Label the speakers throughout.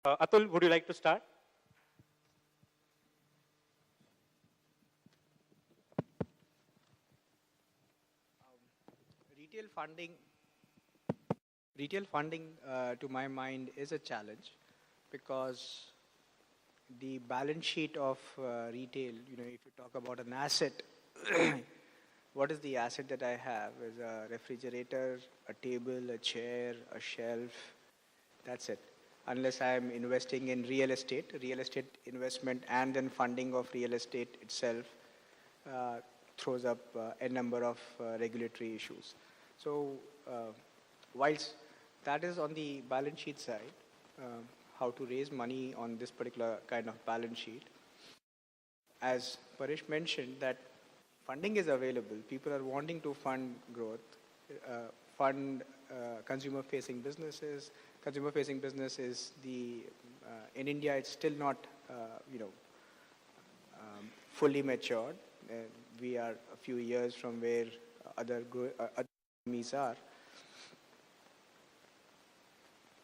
Speaker 1: Atul, would you like to start?
Speaker 2: Retail funding, retail funding, to my mind, is a challenge because the balance sheet of retail, if you talk about an asset, what is the asset that I have? Is a refrigerator, a table, a chair, a shelf. That's it. Unless I am investing in real estate investment and then funding of real estate itself uh, throws up a number of regulatory issues. So, whilst that is on the balance sheet side, how to raise money on this particular kind of balance sheet, as Paresh mentioned, that funding is available. People are wanting to fund growth, fund consumer-facing businesses. Consumer-facing business is in India, it's still not, fully matured. We are a few years from where other economies are.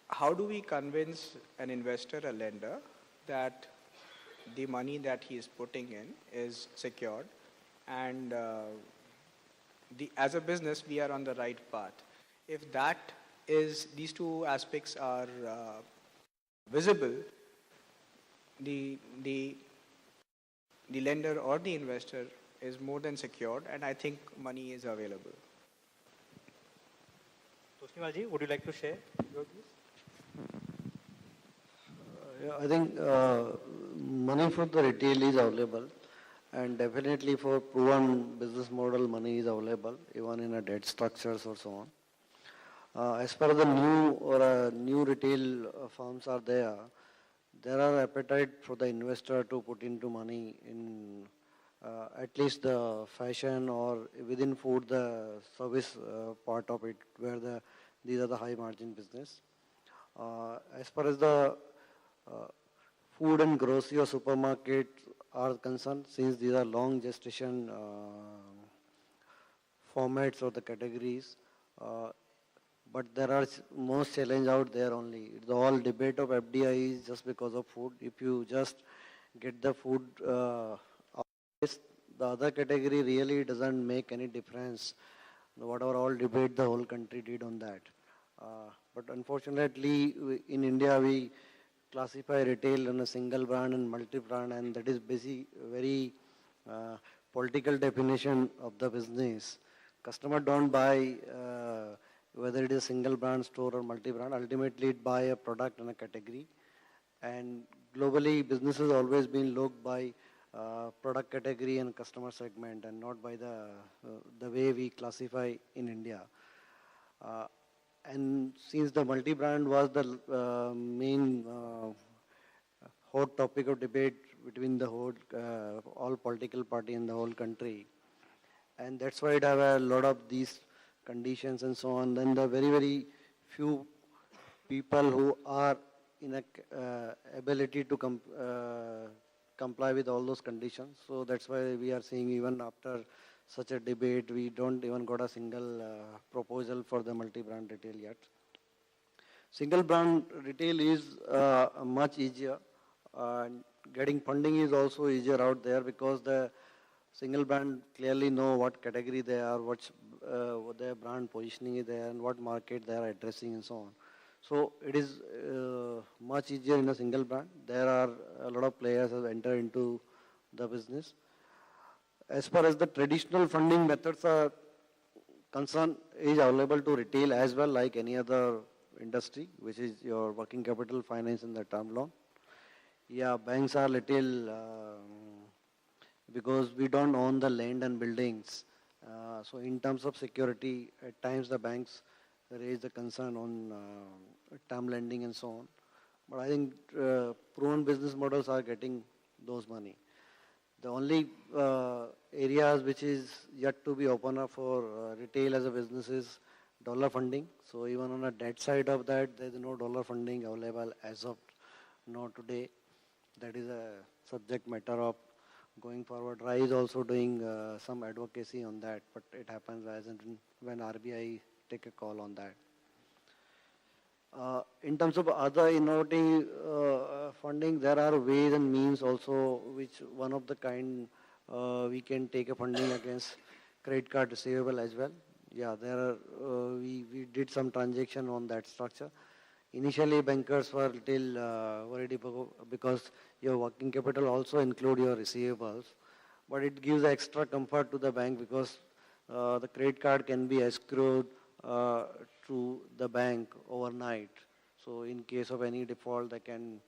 Speaker 2: How do we convince an investor, a lender, that the money that he is putting in is secured and as a business we are on the right path? If these two aspects are visible, the, the, the lender or the investor is more than secured, and I think money is available.
Speaker 1: Tosniwal would you like to share your views?
Speaker 3: Yeah, I think money for the retail is available, and definitely for proven business model, money is available, even in a debt structures or so on. As per the new retail firms are there are appetite for the investor to put into money in at least the fashion or within food, the service part of it, where these are the high margin business. As far as the uh, food and grocery or supermarket are concerned, since these are long gestation formats or the categories, uh, but there are most challenge out there only. The whole debate of FDI is just because of food. If you just get the food out of this, the other category really doesn't make any difference. Whatever all debate the whole country did on that. But unfortunately, in India, we classify retail in a single brand and multi-brand, and that is basically very political definition of the business. Customer don't buy whether it is single brand store or multi-brand. Ultimately, it buy a product in a category. And globally, business has always been looked by product category and customer segment, and not by the way we classify in India. Uh, and since the multi-brand was the main hot topic of debate between the whole all political party in the whole country, and that's why it have a lot of these conditions and so on. Then the very few people who are in a ability to comply with all those conditions. So that's why we are seeing even after such a debate, we don't even got a single proposal for the multi-brand retail yet. Single brand retail is much easier. Getting funding is also easier out there because the single brand clearly know what category they are, what their brand positioning is there, and what market they are addressing and so on. So it is much easier in a single brand. There are a lot of players have entered into the business. As far as the traditional funding methods are concerned, is available to retail as well, like any other industry, which is your working capital finance and the term loan. Yeah, banks are little because we don't own the land and buildings. So in terms of security, at times the banks raise the concern on term lending and so on. But I think proven business models are getting those money. The only areas which is yet to be open up for retail as a business is dollar funding. So even on a debt side of that, there is no dollar funding available as of now today. That is a subject matter of going forward. RAI is also doing some advocacy on that, but it happens as and when RBI take a call on that. In terms of other innovative funding, there are ways and means also which one of the kind we can take a funding against credit card receivable as well. Yeah, there are, we did some transaction on that structure. Initially, bankers were little worried because your working capital also include your receivables, but it gives extra comfort to the bank because the credit card can be escrowed to the bank overnight. So in case of any default, they can